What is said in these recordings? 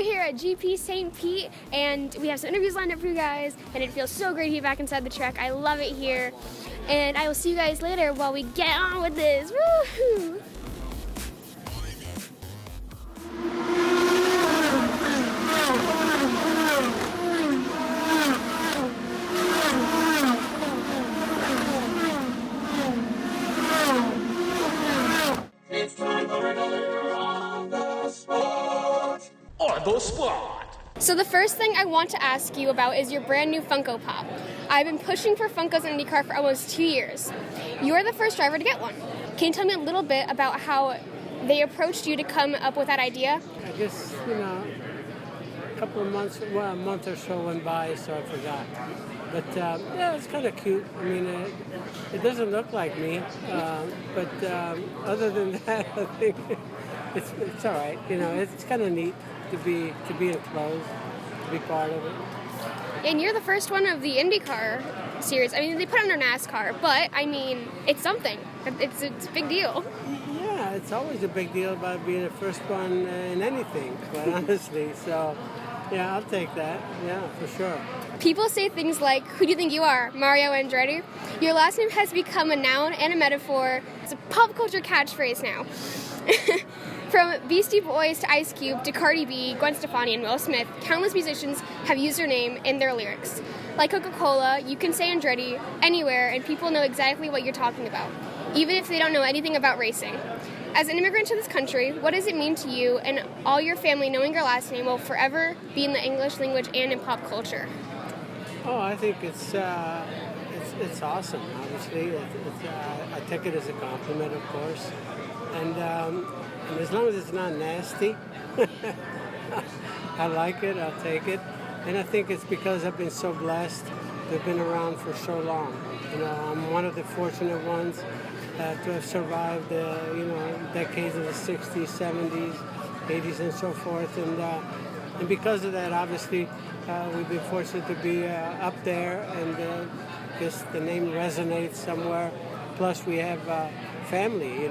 we're here at GP St. Pete, and we have some interviews lined up for you guys, and it feels so great to be back inside the track. I love it here, and I will see you guys later while we get on with this. Woohoo! It's time for another On the Spot. On the Spot. So the first thing I want to ask you about is your brand new Funko Pop. I've been pushing for Funkos in IndyCar for almost 2 years. You're the first driver to get one. Can you tell me a little bit about how they approached you to come up with that idea? I guess, a couple of months, a month or so went by, so I forgot. But yeah, it's kind of cute. I mean, it doesn't look like me, but other than that, I think it's all right. It's kind of neat to be enclosed, to be part of it. And you're the first one of the IndyCar series. I mean, they put it under NASCAR, but I mean, it's something. It's a big deal. Yeah, it's always a big deal about being the first one in anything, quite honestly. So, yeah, I'll take that. Yeah, for sure. People say things like, who do you think you are, Mario Andretti? Your last name has become a noun and a metaphor. It's a pop culture catchphrase now. From Beastie Boys to Ice Cube to Cardi B, Gwen Stefani, and Will Smith, countless musicians have used your name in their lyrics. Like Coca-Cola, you can say Andretti anywhere and people know exactly what you're talking about, even if they don't know anything about racing. As an immigrant to this country, what does it mean to you and all your family knowing your last name will forever be in the English language and in pop culture? Oh, I think it's awesome. Obviously, I take it as a compliment, of course, and as long as it's not nasty, I like it. I'll take it, and I think it's because I've been so blessed. They've been around for so long. I'm one of the fortunate ones to have survived, decades of the '60s, '70s, '80s, and so forth, and because of that, obviously. We've been fortunate to be up there, and just the name resonates somewhere. Plus, we have family.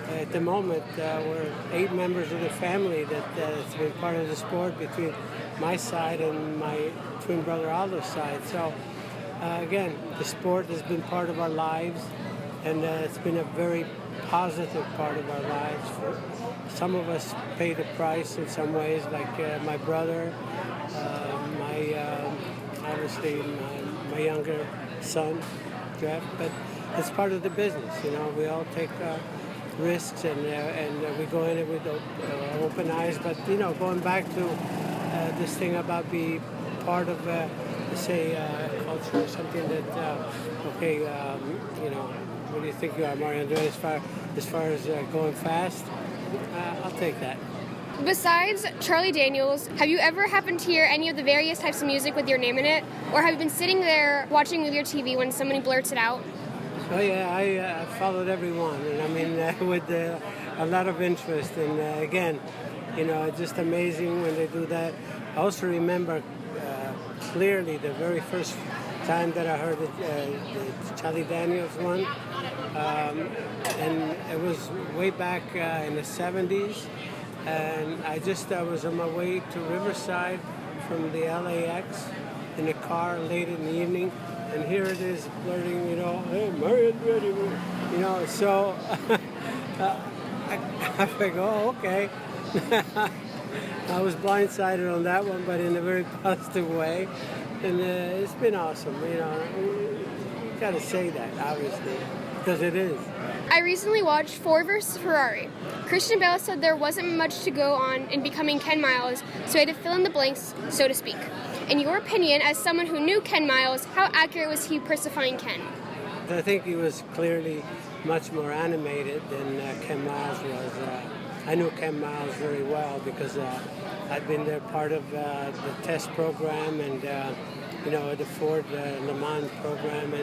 At the moment, we're 8 members of the family that's been part of the sport between my side and my twin brother Aldo's side. So, again, the sport has been part of our lives, and it's been a very positive part of our lives. Some of us pay the price in some ways, like my brother. Obviously my younger son, Jeff, but it's part of the business. We all take risks and we go in it with open eyes. But going back to this thing about being part of, culture or something that what do you think you are, Mario Andretti, as far as going fast? I'll take that. Besides Charlie Daniels, have you ever happened to hear any of the various types of music with your name in it? Or have you been sitting there watching with your TV when somebody blurts it out? Oh yeah, I followed everyone, and I mean with a lot of interest. And again, it's just amazing when they do that. I also remember clearly the very first time that I heard the Charlie Daniels one, and it was way back in the '70s. And I was on my way to Riverside from the LAX in a car late in the evening, and here it is blurting, hey, Mario Andretti, so I figure, oh, okay. I was blindsided on that one, but in a very positive way, and it's been awesome, you got to say that, obviously, because it is. I recently watched Ford vs. Ferrari. Christian Bale said there wasn't much to go on in becoming Ken Miles, so he had to fill in the blanks, so to speak. In your opinion, as someone who knew Ken Miles, how accurate was he personifying Ken? I think he was clearly much more animated than Ken Miles was. I knew Ken Miles very well because I'd been there part of the test program and, the Ford Le Mans program,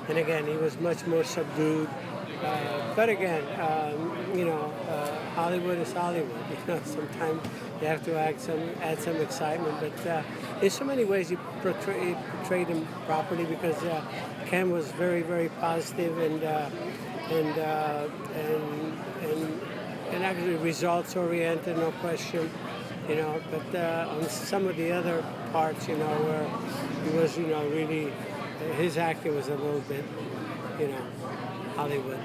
and again, he was much more subdued. But again, Hollywood is Hollywood. Sometimes you have to add some excitement. But in so many ways, he portrayed him properly because Ken was very, very positive and actually results oriented, no question. you know. But on some of the other parts, you know, where he was, you know, really, his acting was a little bit, you know, Hollywood.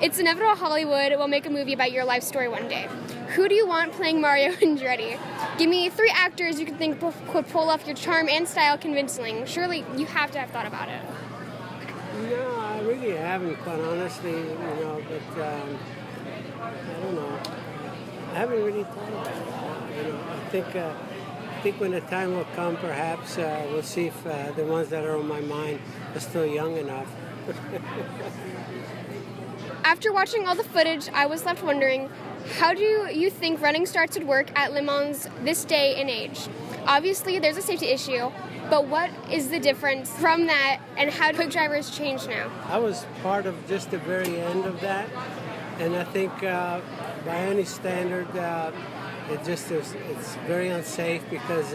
It's inevitable Hollywood will make a movie about your life story one day. Who do you want playing Mario Andretti? Give me 3 actors you can think could pull off your charm and style convincingly. Surely you have to have thought about it. No, I really haven't, quite honestly, you know, but I don't know. I haven't really thought about it. You know, I think when the time will come, perhaps we'll see if the ones that are on my mind are still young enough. After watching all the footage, I was left wondering, how do you think running starts would work at Le Mans this day and age? Obviously, there's a safety issue, but what is the difference from that, and how do quick drivers change now? I was part of just the very end of that, and I think by any standard, it's very unsafe because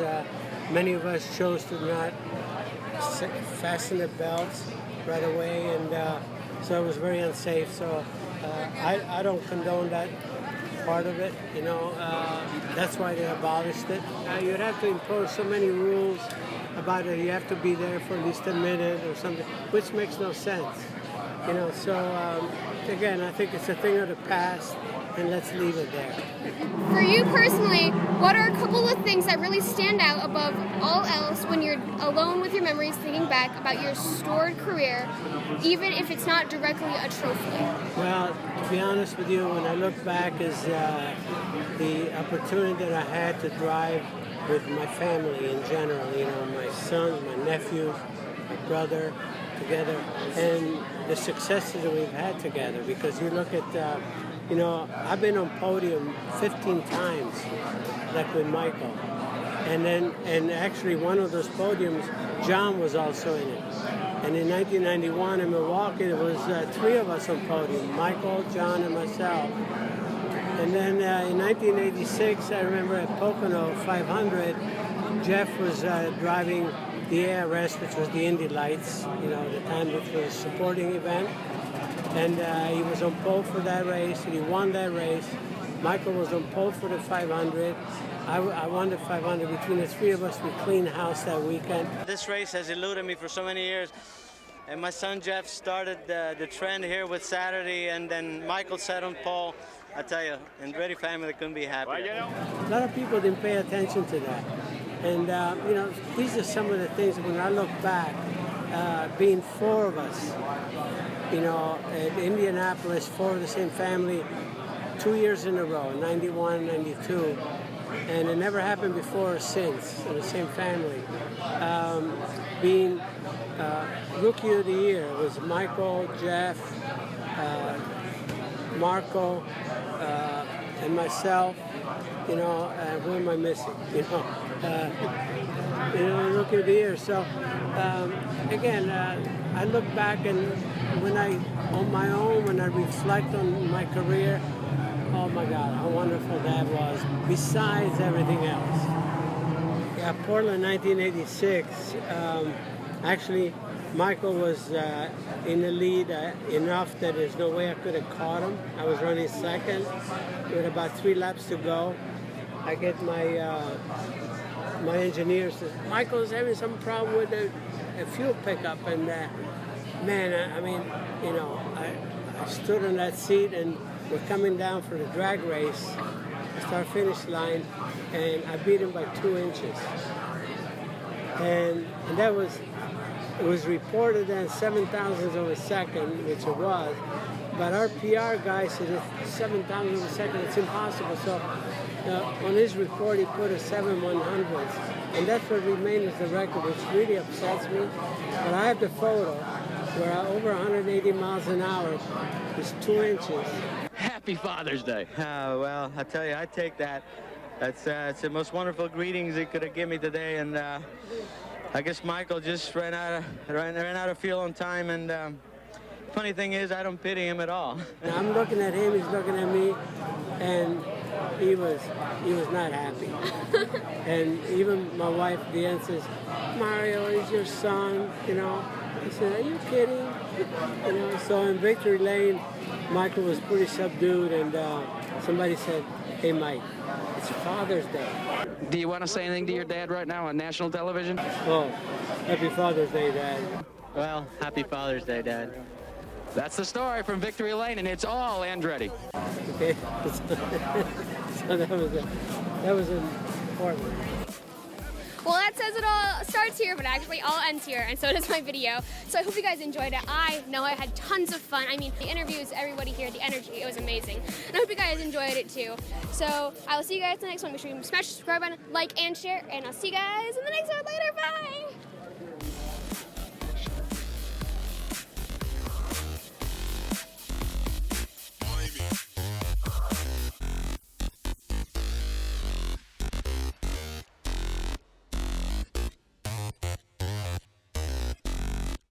many of us chose to not fasten the belts right away, and so it was very unsafe. So I don't condone that part of it, you know. That's why they abolished it. You'd have to impose so many rules about it. You have to be there for at least a minute or something, which makes no sense, you know. So again, I think it's a thing of the past, and let's leave it there. For you personally, what are a couple of things that really stand out above all else when you're alone with your memories thinking back about your storied career, even if it's not directly a trophy? Well, to be honest with you, when I look back, is the opportunity that I had to drive with my family in general, you know, my sons, my nephews, my brother, together, and the successes that we've had together. Because you look at, you know, I've been on podium 15 times, like with Michael. And actually one of those podiums, John was also in it. And in 1991 in Milwaukee, there was 3 of us on podium, Michael, John, and myself. And then in 1986, I remember at Pocono 500, Jeff was driving the ARS, which was the Indy Lights, you know, the time which was a supporting event. And he was on pole for that race, and he won that race. Michael was on pole for the 500. I won the 500. Between the 3 of us, we cleaned house that weekend. This race has eluded me for so many years. And my son Jeff started the trend here with Saturday, and then Michael sat on pole. I tell you, Andretti family couldn't be happier. A lot of people didn't pay attention to that. And, you know, these are some of the things when I look back, being 4 of us, you know, at Indianapolis, 4 of the same family, 2 years in a row, 91, 92. And it never happened before or since in the same family. Being Rookie of the Year was Michael, Jeff, Marco, and myself. You know, who am I missing? You know, Rookie of the Year. So again, I look back, and when on my own, when I reflect on my career, oh my God, how wonderful that was, besides everything else. Yeah, Portland 1986, actually Michael was in the lead enough that there's no way I could have caught him. I was running second with about 3 laps to go. I get my engineer says, Michael's having some problem with the fuel pickup, and man, I mean, you know, I stood on that seat, and we're coming down for the drag race, start-finish line, and I beat him by 2 inches. And that was, it was reported as 7,000ths of a second, which it was, but our PR guy said it's 7,000ths of a second, it's impossible. So on his report, he put a 7/100ths, and that's what remained as the record, which really upsets me. But I have the photo where over 180 miles an hour is 2 inches. Happy Father's Day. Well, I tell you, I take that. That's it's the most wonderful greetings he could have given me today, and I guess Michael just ran out of fuel on time. And funny thing is, I don't pity him at all. I'm looking at him, he's looking at me, and he was not happy. And even my wife, Deanne, says, Mario, he's your son, you know. I said, are you kidding? You know, so in victory lane, Michael was pretty subdued, and somebody said, hey, Mike, it's Father's Day. Do you want to say anything to your dad right now on national television? Oh, happy Father's Day, Dad. Well, happy Father's Day, Dad. That's the story from Victory Lane, and it's all Andretti. Okay, so that was important. Well, that says it all starts here, but actually all ends here, and so does my video. So I hope you guys enjoyed it. I know I had tons of fun. I mean, the interviews, everybody here, the energy, it was amazing. And I hope you guys enjoyed it too. So I will see you guys in the next one. Make sure you smash the subscribe button, like, and share, and I'll see you guys in the next one. Later, bye!